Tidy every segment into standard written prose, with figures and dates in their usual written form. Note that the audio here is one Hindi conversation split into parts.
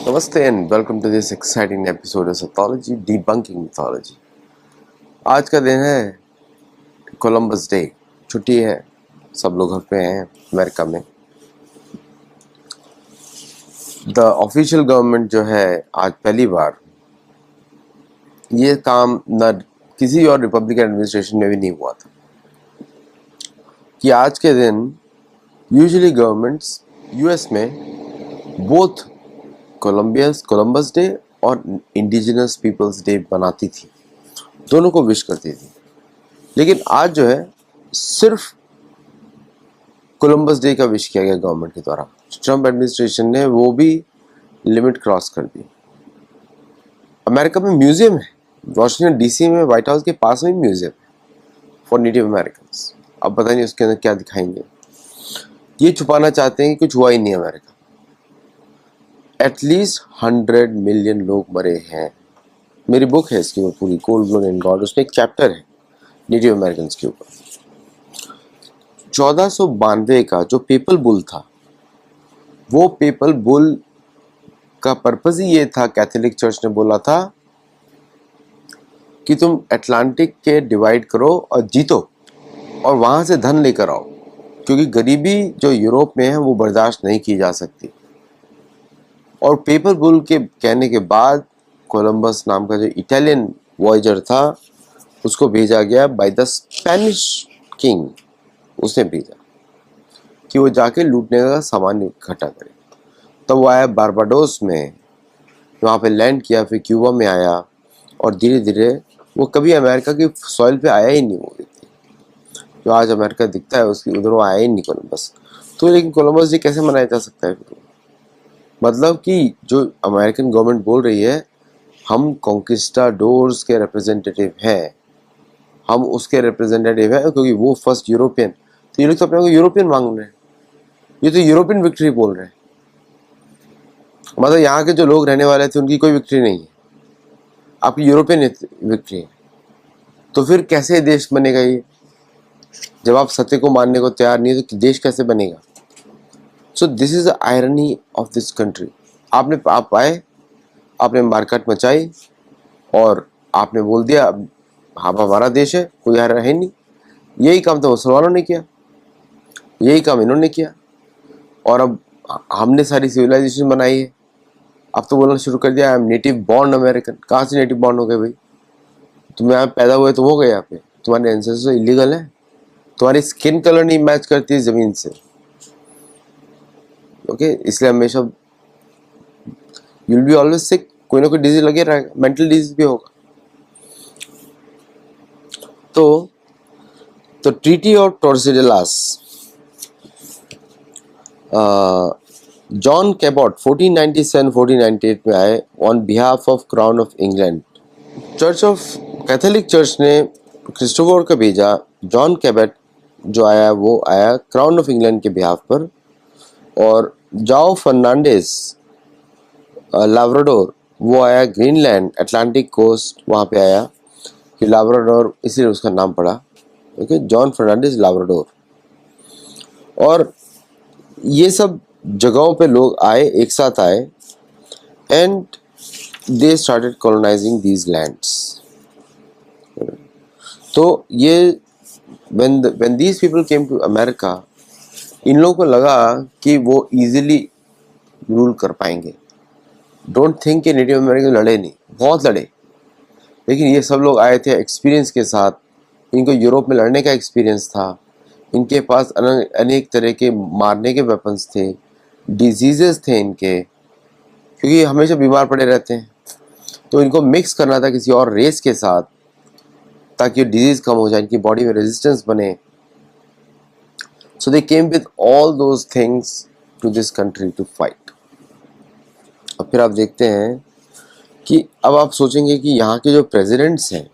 Namaste and welcome to this exciting episode of Mythology Debunking Mythology। आज का दिन है कोलंबस डे, छुट्टी है, सब लोग घर पे हैं अमेरिका में। द ऑफिशियल गवर्नमेंट जो है आज पहली बार ये काम न किसी और रिपब्लिकन एडमिनिस्ट्रेशन में भी नहीं हुआ था कि आज के दिन यूजुअली गवर्नमेंट्स यूएस में बोथ कोलंबस डे और इंडिजिनस पीपल्स डे बनाती थी, दोनों को विश करती थी। लेकिन आज जो है सिर्फ कोलंबस डे का विश किया गया गवर्नमेंट के द्वारा। ट्रम्प एडमिनिस्ट्रेशन ने वो भी लिमिट क्रॉस कर दी। अमेरिका में म्यूजियम है, वॉशिंगटन डीसी में व्हाइट हाउस के पास में म्यूजियम है फॉर नेटिव अमेरिकन। अब पता नहीं उसके अंदर क्या दिखाएंगे। ये छुपाना चाहते हैं कि कुछ हुआ ही नहीं अमेरिका। एटलीस्ट 100 मिलियन लोग मरे हैं। मेरी बुक है इसकी पूरी, कोल्ड ब्लड एंड गॉड, उसमें एक चैप्टर है नेटिव अमेरिकन के ऊपर। 1492 का जो पेपल बुल था, वो पेपल बुल का पर्पस ही ये था, कैथोलिक चर्च ने बोला था कि तुम अटलांटिक के डिवाइड करो और जीतो और वहां से धन लेकर आओ, क्योंकि गरीबी जो यूरोप में है वो बर्दाश्त नहीं की जा सकती। और पेपर बुल के कहने के बाद कोलंबस नाम का जो इटालियन वॉयजर था उसको भेजा गया बाय द स्पेनिश किंग। उसने भेजा कि वो जाके लूटने का सामान इकट्ठा करे। तब वो आया बारबाडोस में, वहाँ पे लैंड किया, फिर क्यूबा में आया और धीरे धीरे वो कभी अमेरिका की सॉइल पे आया ही नहीं। वो व्यक्ति जो आज अमेरिका दिखता है उसकी उधर वो आया ही नहीं कोलंबस। तो लेकिन कोलंबस डे कैसे मनाया जा सकता है? मतलब कि जो अमेरिकन गवर्नमेंट बोल रही है हम कॉन्किस्टाडोर्स के रिप्रेजेंटेटिव हैं, हम उसके रिप्रेजेंटेटिव हैं क्योंकि वो फर्स्ट यूरोपियन। तो ये लोग तो अपने को यूरोपियन मांग रहे हैं, ये तो यूरोपियन विक्ट्री बोल रहे हैं। मतलब यहाँ के जो लोग रहने वाले थे उनकी कोई विक्ट्री नहीं है, आपकी यूरोपियन विक्ट्री है। तो फिर कैसे देश बनेगा ये? जब आप सत्य को मानने को तैयार नहीं है तो देश कैसे बनेगा? So this is the irony of this country. आप आए, आपने मार्केट मचाई और आपने बोल दिया हाँ हमारा देश है, कोई यार है नहीं। यही काम तो मुसलमानों ने किया, यही काम इन्होंने किया। और अब हमने सारी सिविलाइजेशन बनाई है। अब तो बोलना शुरू कर दिया I am native born American. कहाँ से नेटिव बॉर्न हो गए भाई? तुम यहाँ पैदा हुए तो हो गए यहाँ पे, तुम्हारे एंसेस्टर इलीगल है, तुम्हारी स्किन कलर नहीं मैच करती है जमीन से। ओके, इसलिए हमेशा यू विल बी ऑलवेज सिक, कोई ना कोई डिजीज लगे रहेगा, मेंटल डिजीज भी होगा। तो ट्रीटी ऑफ टॉर्सिडेलास, जॉन कैबॉट 1497-1498 में आए on behalf of crown of England. Church of Catholic church ने क्रिस्टोफर का भेजा, जॉन कैबट जो आया वो आया क्राउन ऑफ इंग्लैंड के बिहाफ पर। और जाओ फर्नांडिस लाब्राडोर, वो आया ग्रीनलैंड अटलांटिक कोस्ट, वहाँ पे आया कि लाब्राडोर इसलिए उसका नाम पड़ा। Okay, John Fernandes Labrador. और ये सब जगहों पे लोग आए, एक साथ आए and they started colonising these lands. तो ये when these people came to America, इन लोगों को लगा कि वो इजीली रूल कर पाएंगे। डोंट थिंक कि नेटिव अमेरिकन लड़े नहीं, बहुत लड़े। लेकिन ये सब लोग आए थे एक्सपीरियंस के साथ, इनको यूरोप में लड़ने का एक्सपीरियंस था, इनके पास अनेक तरह के मारने के वेपन्स थे, डिजीजेस थे इनके, क्योंकि हमेशा बीमार पड़े रहते हैं। तो इनको मिक्स करना था किसी और रेस के साथ ताकि डिजीज कम हो जाए, इनकी बॉडी में रेजिस्टेंस बने। So they came with all those things to this country to fight. अब फिर आप देखते हैं कि अब आप सोचेंगे कि यहाँ के जो प्रेसिडेंट्स हैं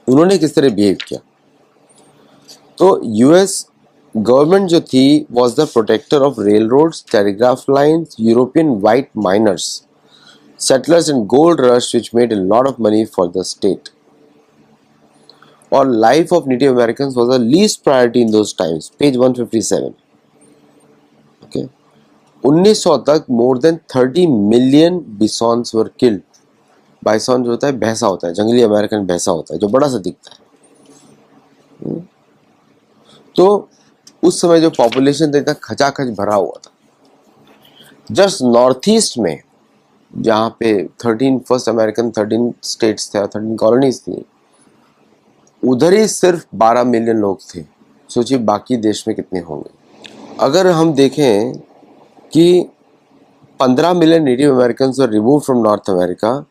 उन्होंने किस तरह बिहेव किया। तो यूएस गवर्नमेंट जो थी was the protector of rail roads, telegraph lines, European white miners, settlers and gold rush which made a lot of money for the state. Or life of Native Americans was the least priority in those times. Page 157. Okay. 1900 तक more than 30 million बिसॉन्स were killed. Bison जो होता है भैंसा होता है, जंगली अमेरिकन भैंसा होता है जो बड़ा सा दिखता है। तो उस समय जो पॉपुलेशन था इतना खचाखच भरा हुआ था। जस्ट नॉर्थ ईस्ट में जहाँ पे 13 फर्स्ट अमेरिकन 13 स्टेट्स थे और 13 कॉलोनीज थी, उधर ही सिर्फ 12 मिलियन लोग थे। सोचिए बाकी देश में कितने होंगे। अगर हम देखें कि 15 million native American were remove from north America,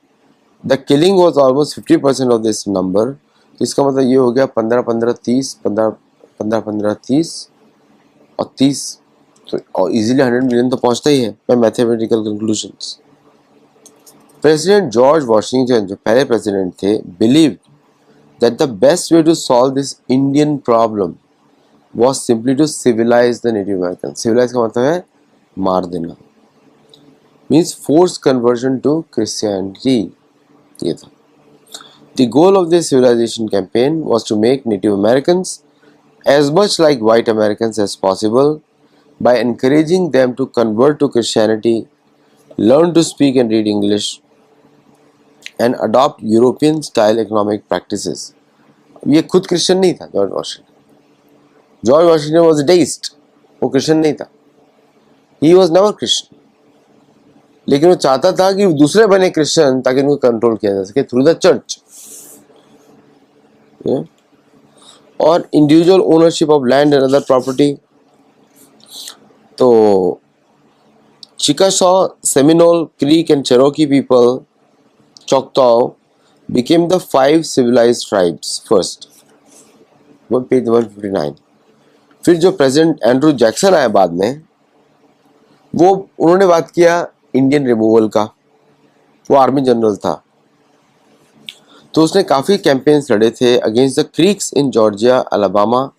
the killing was almost 50% of this number. इसका मतलब ये हो गया 15-15-30 और 30, तो इजीली 100 मिलियन तो पहुंचता ही है by mathematical conclusions. President George Washington जो पहले प्रेसिडेंट थे believe that the best way to solve this Indian problem was simply to civilise the native American. Civilise का मतलब है मार देना, means force conversion to Christianity. ये था The goal of this civilization campaign was to make Native Americans as much like white Americans as possible by encouraging them to convert to Christianity, learn to speak and read English, and adopt European style economic practices. ये खुद क्रिश्चियन नहीं था George Washington. George Washington was a deist, वो क्रिश्चियन नहीं था। ही वॉज नेवर क्रिश्चियन, लेकिन वो चाहता था कि दूसरे बने क्रिश्चियन ताकि उनको कंट्रोल किया जा सके थ्रू द चर्च। और individual ownership of land and other property. तो Chickasaw, Seminole, Creek and Cherokee people, Choctaw became the 5 civilized tribes first, वो पेज 159। फिर जो प्रेसिडेंट एंड्रू जैक्सन आया बाद में, वो उन्होंने बात किया इंडियन रिमूवल का। वो आर्मी जनरल था, तो उसने काफ़ी कैंपेन्स लड़े थे against the Creeks in Georgia, Alabama,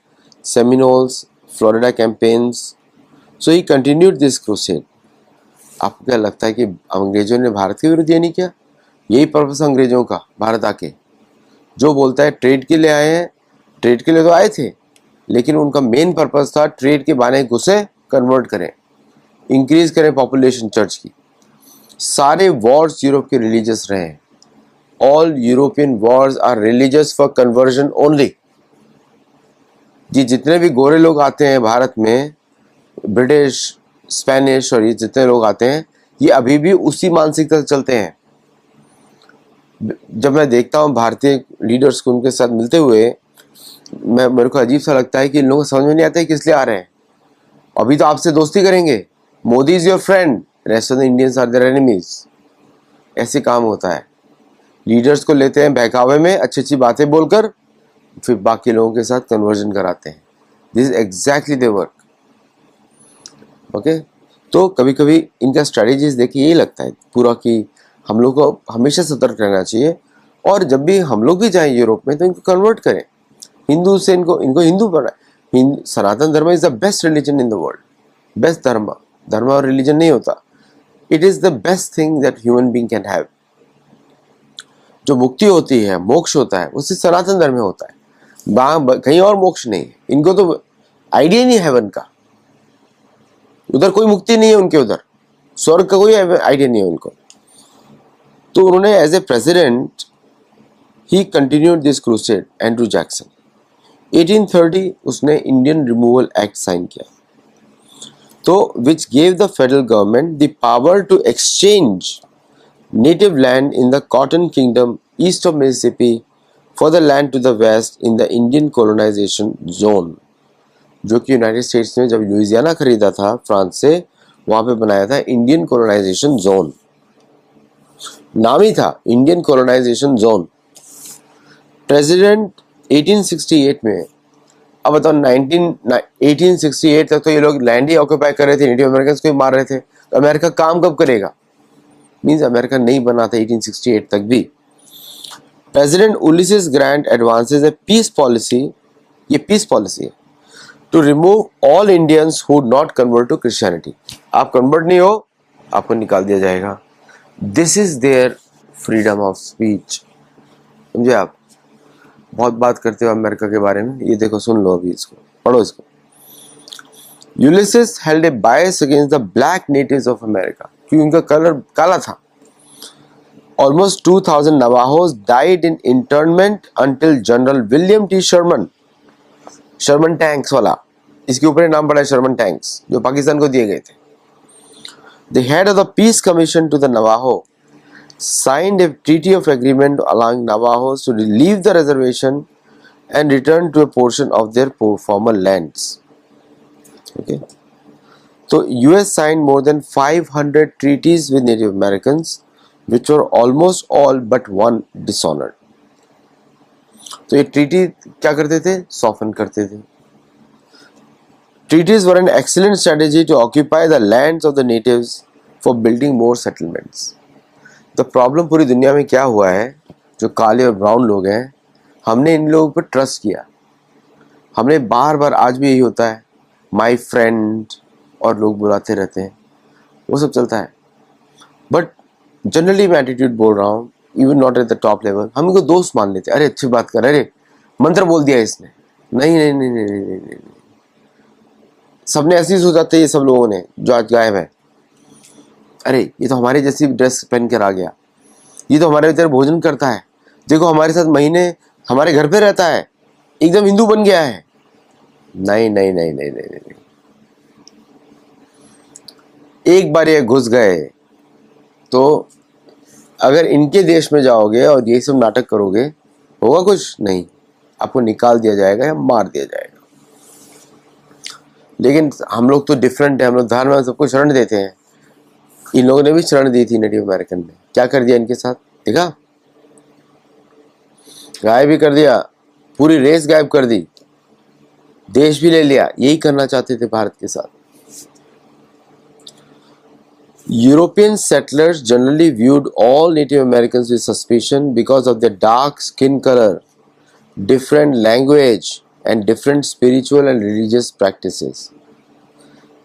Seminoles, Florida campaigns. So he continued this crusade. आपको क्या लगता है कि अंग्रेजों ने भारत के विरुद्ध ये नहीं किया? यही पर्पस अंग्रेजों का भारत आके, जो बोलता है ट्रेड के लिए आए हैं, ट्रेड के लिए तो आए थे, लेकिन उनका मेन पर्पस था ट्रेड के बहाने घुसे, कन्वर्ट करें, इंक्रीज करें पॉपुलेशन चर्च की। सारे वॉर्स यूरोप के रिलीजियस रहे हैं। All European wars are religious for conversion only. जी जितने भी गोरे लोग आते हैं भारत में, ब्रिटिश, स्पेनिश और ये जितने लोग आते हैं, ये अभी भी उसी मानसिकता से चलते हैं। जब मैं देखता हूँ भारतीय लीडर्स को उनके साथ मिलते हुए, मेरे को अजीब सा लगता है कि इन लोगों को समझ में नहीं आता है किस लिए आ रहे हैं। अभी तो आपसे दोस्ती करेंगे, Modi is your friend, rest of the Indians are their enemies. ऐसे काम होता है। लीडर्स को लेते हैं बहकावे में, अच्छी अच्छी बातें बोलकर, फिर बाकी लोगों के साथ कन्वर्जन कराते हैं। This is exactly their work. Okay, तो कभी कभी इनका स्ट्रेटेजीज देखिए यही लगता है पूरा कि हम लोग को हमेशा सतर्क रहना चाहिए, और जब भी हम लोग भी जाएं यूरोप में तो इनको कन्वर्ट करें हिंदू से, इनको हिंदू बनाए। सनातन धर्म is the best religion in the world. Best धर्म, धर्म और रिलीजन नहीं होता, it is the best thing that human being can have. जो मुक्ति होती है, मोक्ष होता है, उससे सनातन धर्म में होता है, कहीं और मोक्ष नहीं है। इनको तो आइडिया नहीं है हेवन का, उधर कोई मुक्ति नहीं है उनके, उधर स्वर्ग का कोई आइडिया नहीं है उनको। तो उन्होंने as a president he continued this crusade. Andrew Jackson 1830 उसने इंडियन रिमूवल एक्ट साइन किया, तो which gave the federal government the power to exchange native land in the cotton kingdom east of Mississippi for the land to the west in the Indian colonisation zone. जो कि यूनाइटेड स्टेट्स ने जब लुइसियाना खरीदा था फ्रांस से, वहां पे बनाया था इंडियन कोलोनाइजेशन जोन। नाम ही था इंडियन कोलोनाइजेशन जोन। प्रेसिडेंट 1868 में, अब बताओ 1868 तक तो ये लोग लैंड ही ऑक्यूपाई कर रहे थे, नेटिव अमेरिकन को ही मार रहे थे, तो अमेरिका काम कब करेगा? मींस अमेरिका नहीं बना था 1868 तक भी। President Ulysses Grant advances a peace policy, ये पीस पॉलिसी है, to remove all Indians who not convert to Christianity. आप कन्वर्ट नहीं हो, आपको निकाल दिया जाएगा। This is their freedom of speech. समझे आप? बहुत बात करते हो अमेरिका के बारे में, ये देखो, सुन लो अभी, इसको पढ़ो, इसको। Ulysses held a bias against the black natives of America, क्योंकि उनका कलर काला था. Almost 2,000 Navajos died in internment until General William T. Sherman tanks वाला, इसके ऊपर नाम पड़ा है शर्मन टैंक्स, जो पाकिस्तान को दिए गए थे. The head of the peace commission to the Navajo signed a treaty of agreement allowing Navajos to leave the reservation and return to a portion of their former lands. Okay. So US signed more than 500 treaties with Native Americans, which were almost all but one dishonored. तो ये ट्रीटी क्या करते थे? सॉफ्टन करते थे. Treaties were an excellent strategy to occupy the lands of the natives for building more settlements. The problem पूरी दुनिया में क्या हुआ है, जो काले और ब्राउन लोग हैं, हमने इन लोगों पर ट्रस्ट किया. हमने बार बार, आज भी यही होता है, माई फ्रेंड और लोग बुलाते रहते हैं, वो सब चलता है. बट जनरली मैं एटीट्यूड बोल रहा हूँ, even not at the top level, हम इनको दोस्त मान लेते हैं. अरे अच्छी बात कर, अरे मंत्र बोल दिया इसने, नहीं नहीं नहीं नहीं नहीं नहीं, नहीं. सबने ऐसे ही सोचा था ये सब लोगों ने जो आज गायब है. अरे ये तो हमारे जैसी ड्रेस पहन कर आ गया, ये तो हमारे तरह भोजन करता है, देखो हमारे साथ महीने हमारे घर पे रहता है, एकदम हिंदू बन गया है. नहीं नहीं नहीं नहीं नहीं नहीं, एक बार ये घुस गए तो अगर इनके देश में जाओगे और ये सब नाटक करोगे, होगा कुछ नहीं, आपको निकाल दिया जाएगा या मार दिया जाएगा. लेकिन हम लोग तो डिफरेंट है, हम लोग धर्म में सबको शरण देते हैं. इन लोगों ने भी शरण दी थी नेटिव अमेरिकन में, क्या कर दिया इनके साथ, देखा, गायब भी कर दिया, पूरी रेस गायब कर दी, देश भी ले लिया. यही करना चाहते थे भारत के साथ. European settlers generally viewed all Native Americans with suspicion because of their dark skin color, different language and different spiritual and religious practices.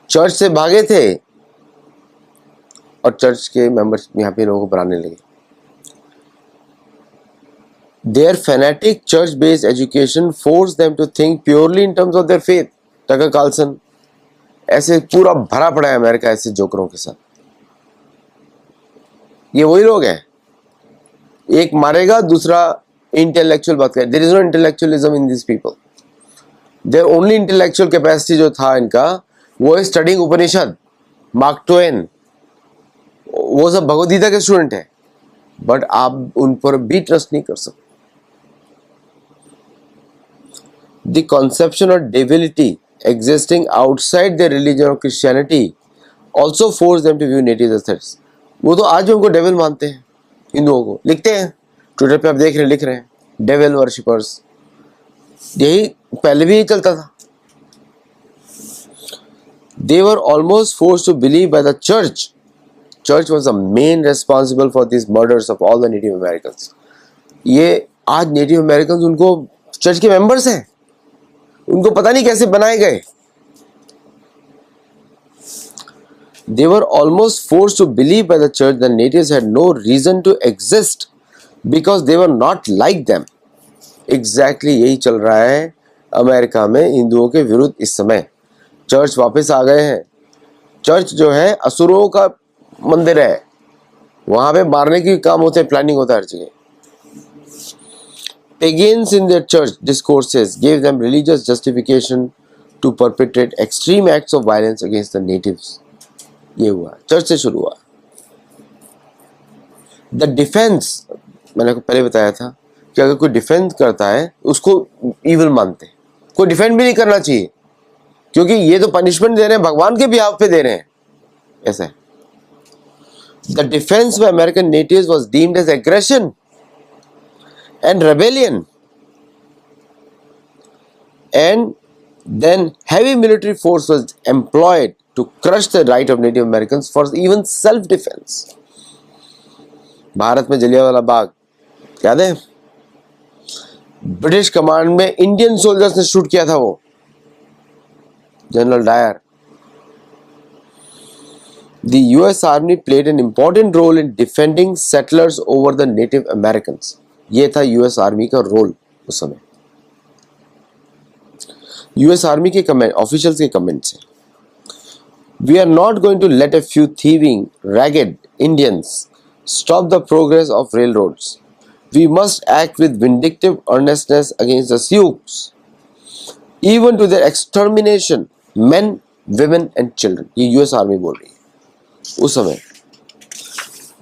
Church से भागे थे और चर्च के मेंबर्स यहाँ पे लोगों को बनाने लगे. Their fanatic church-based education forced them to think purely in terms of their faith. Tucker Carlson, ऐसे पूरा भरा पड़ा है अमेरिका ऐसे जोकरों के साथ. ये वही लोग हैं, एक मारेगा दूसरा इंटेलेक्चुअल बात करे. There is no intellectualism in this people. There only intellectual capacity जो था इनका, वो है स्टडिंग उपनिषद, मार्क ट्वेन, वो सब भगवद गीता के स्टूडेंट है. बट आप उन पर भी ट्रस्ट नहीं कर सकते. The conception of divinity existing outside their religion or Christianity also forced them to view natives as threats. वो तो आज भी उनको डेविल मानते हैं, हिंदुओं को लिखते हैं ट्विटर पे, आप देख रहे हैं, लिख रहे हैं डेविल वर्शिपर्स. यही पहले भी यही चलता था. They were almost forced to believe by the church. Church was the main responsible for these murders of all the Native Americans. ये आज नेटिव अमेरिकन उनको चर्च के मेंबर्स हैं, उनको पता नहीं कैसे बनाए गए. They were almost forced to believe by the church that natives had no reason to exist because they were not like them. Exactly यही चल रहा है अमेरिका में हिंदुओं के विरुद्ध इस समय. चर्च वापस आ गए हैं. चर्च जो है असुरों का मंदिर है, वहां पे मारने की काम होते हैं, प्लानिंग होता है हर जगह. Pagans in their church discourses gave them religious justification to perpetrate extreme acts of violence against the natives. ये हुआ, चर्च से शुरू हुआ. The defense, मैंने आपको पहले बताया था कि अगर कोई डिफेंस करता है उसको इविल मानते हैं. कोई डिफेंड भी नहीं करना चाहिए, क्योंकि ये तो पनिशमेंट दे रहे हैं, भगवान के बिहाफ पे दे रहे हैं. ऐसा है. The defense by American natives was deemed as aggression and rebellion, and then heavy military force was employed to crush the right of Native Americans for even self-defense. Bharat में जलियांवाला बाग याद है, ब्रिटिश कमांड में इंडियन सोल्जर्स ने शूट किया था, वो general Dyer. The US Army played an important role in defending settlers over the Native Americans. ये था यूएस आर्मी का रोल उस समय. यूएस आर्मी के कमेंट, ऑफिशियल्स के कमेंट्स हैं. We are not going to let a few thieving, ragged Indians stop the progress of railroads. We must act with vindictive earnestness against the Sioux, even to their extermination, men, women and children. ये US आर्मी बोल रही है उस समय.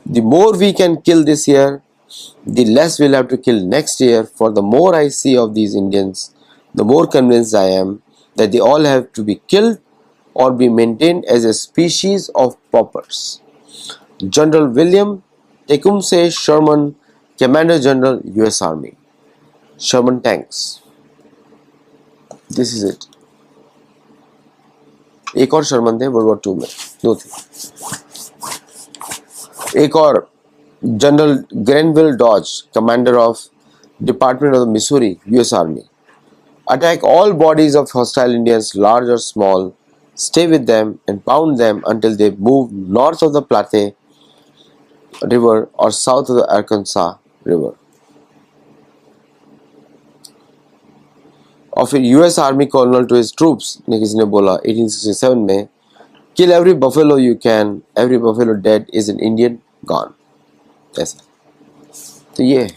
The more we can kill this year, the less we'll have to kill next year. For the more I see of these Indians, the more convinced I am that they all have to be killed or be maintained as a species of paupers. General William Tecumseh Sherman, Commander General, US Army. Sherman tanks. This is it. एक और शर्मन थे वर्ल्ड वॉर 2 में, 2 थे. एक और general Grenville Dodge, commander of department of Missouri, US army. Attack all bodies of hostile Indians, large or small. Stay with them and pound them until they move north of the Platte River or south of the Arkansas River. और फिर US army colonel to his troops ने किसी ने बोला 1867 में, kill every buffalo you can, every buffalo dead is an Indian gone. ऐसा. तो ये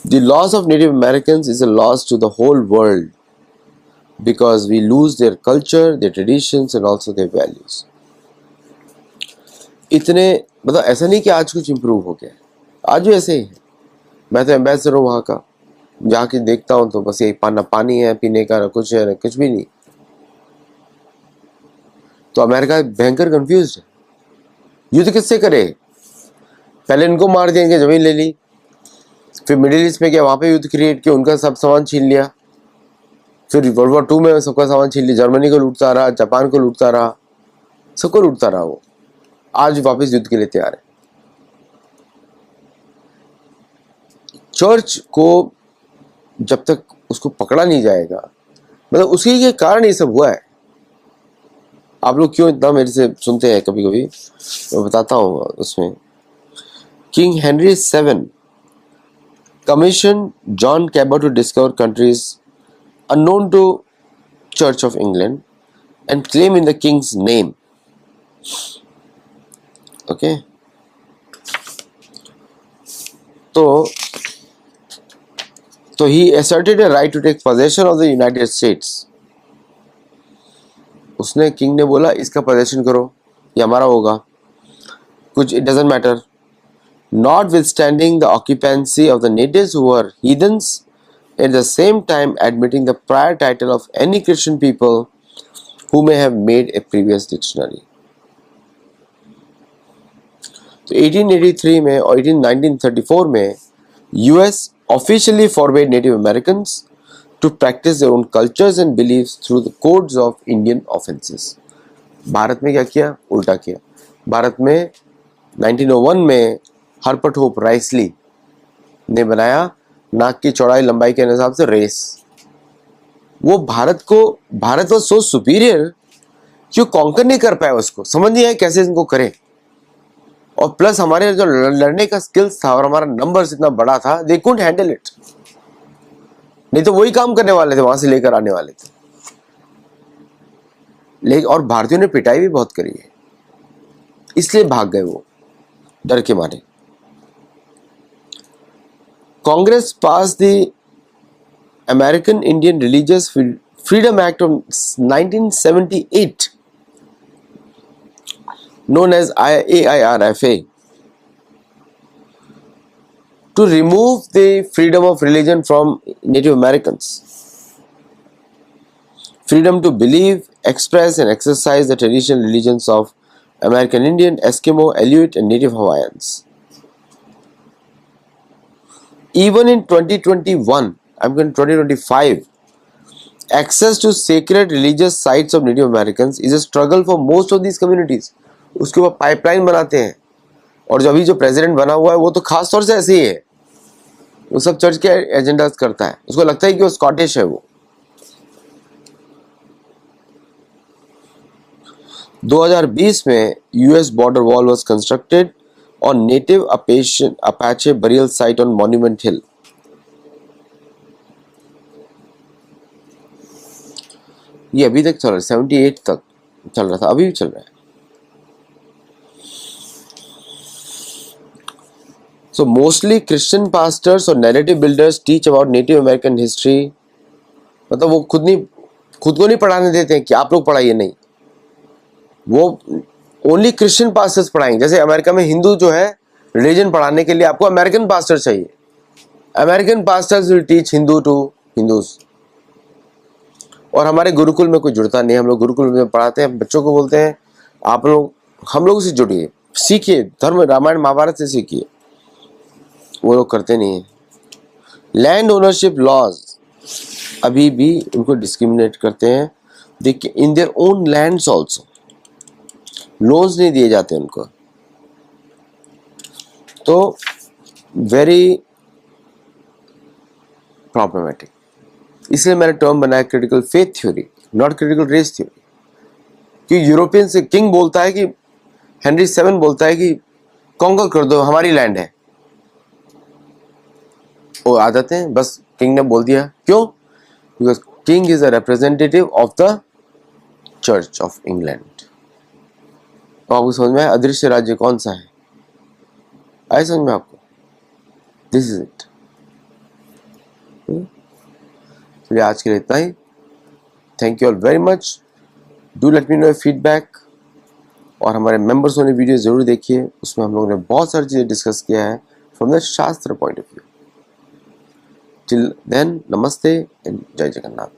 the loss of Native Americans is a loss to the whole world because we lose their culture, their traditions and also their values. इतने मतलब ऐसा नहीं कि आज कुछ इम्प्रूव हो गया, आज भी ऐसे ही है. मैं तो एम्बेसडर हूँ वहाँ का, जाके देखता हूँ तो बस यही पानी है पीने का, ना कुछ है ना कुछ भी नहीं. तो अमेरिका भयंकर कंफ्यूज है. युद्ध किससे करे? पहले इनको मार देंगे, जमीन ले ली, फिर मिडिल ईस्ट में क्या वहाँ पे युद्ध क्रिएट किया, उनका सब सामान छीन लिया, फिर वर्ल्ड वॉर 2 में सबका सामान छीन लिया, जर्मनी को लूटता रहा, जापान को लूटता रहा, सबको लूटता रहा. वो आज वापस युद्ध के लिए तैयार है. चर्च को जब तक उसको पकड़ा नहीं जाएगा, मतलब उसी के कारण ये सब हुआ है. आप लोग क्यों इतना मेरे से सुनते हैं कभी कभी, मैं बताता हूँ. उसमें king Henry 7 commissioned John Cabot to discover countries unknown to Church of England and claim in the king's name. Okay. तो he asserted a right to take possession of the United States. उसने किंग ने बोला इसका possession करो, ये हमारा होगा, कुछ it doesn't matter. Notwithstanding the occupancy of the natives who were heathens, at the same time admitting the prior title of any Christian people who may have made a previous dictionary. तो 1883 में और 1934 में US officially forbade Native Americans to practice their own cultures and beliefs through the codes of Indian offenses. Bharat में क्या किया? उल्टा किया. भारत में 1901 में हरपट होप राइसली ने बनाया नाक की चौड़ाई लंबाई के हिसाब से रेस. वो भारत को सो सुपीरियर, क्यों कॉन्कर नहीं कर पाया, उसको समझ नहीं आया कैसे इनको करें. और प्लस हमारे जो लड़ने का स्किल्स था और हमारा नंबर्स इतना बड़ा था, दे कुडंट हैंडल इट. नहीं तो वही काम करने वाले थे, वहां से लेकर आने वाले थे. लेकिन और भारतीयों ने पिटाई भी बहुत करी है, इसलिए भाग गए वो डर के मारे. Congress passed the American Indian Religious Freedom Act of 1978, known as AIRFA, to remove the freedom of religion from Native Americans. Freedom to believe, express and exercise the traditional religions of American Indian, Eskimo, Aleut and Native Hawaiians. Even in 2021, I'm going 2025, access to sacred religious sites of Native Americans is a struggle for most of these communities. उसके ऊपर पाइपलाइन बनाते हैं, और जो अभी जो प्रेसिडेंट बना हुआ है वो तो खास तौर से ऐसे ही है, वो सब चर्च के एजेंडा करता है. उसको लगता है कि वो स्कॉटिश है. वो 2020 में US border wall was constructed on native Apache burial site on Monument Hill. ये अभी तक चल रहा है, 78 तक चल रहा था, अभी भी चल रहा है। So mostly Christian pastors or narrative builders teach about Native American history, मतलब वो खुद को नहीं पढ़ाने देते हैं कि आप लोग पढ़ाइए, नहीं, वो ओनली क्रिश्चियन पास्टर्स पढ़ाएंगे। जैसे अमेरिका में हिंदू जो है रिलीजन पढ़ाने के लिए आपको अमेरिकन पास्टर चाहिए, American pastors will teach Hindu to Hindus. और हमारे गुरुकुल में कोई जुड़ता नहीं, हम लोग गुरुकुल में पढ़ाते हैं, बच्चों को बोलते हैं आप लोग हम लोगों से जुड़िए, सीखिए, धर्म रामायण महाभारत से सीखिए, वो लोग करते नहीं है। लैंड ओनरशिप लॉज अभी भी उनको डिस्क्रिमिनेट करते हैं, देखिए in their own lands also loans नहीं दिए जाते उनको। तो वेरी प्रॉब्लमेटिक, इसलिए मैंने टर्म बनाया critical faith theory, not critical race theory. कि यूरोपियन से किंग बोलता है कि हेनरी 7 बोलता है कि कॉन्कर कर दो, हमारी लैंड है, वो आ जाते हैं, बस किंग ने बोल दिया। क्यों? Because king is a representative of the church of England. तो आपको समझ में आया अदृश्य राज्य कौन सा है? आए समझ में आपको? This is it. चलिए आज के लिए इतना ही। Thank you all very much. Do let me know feedback. और हमारे मेंबर्स वाले वीडियो जरूर देखिए, उसमें हम लोगों ने बहुत सारी चीज़ें डिस्कस किया है from the shastra point of view. Till then, नमस्ते एंड जय जगन्नाथ।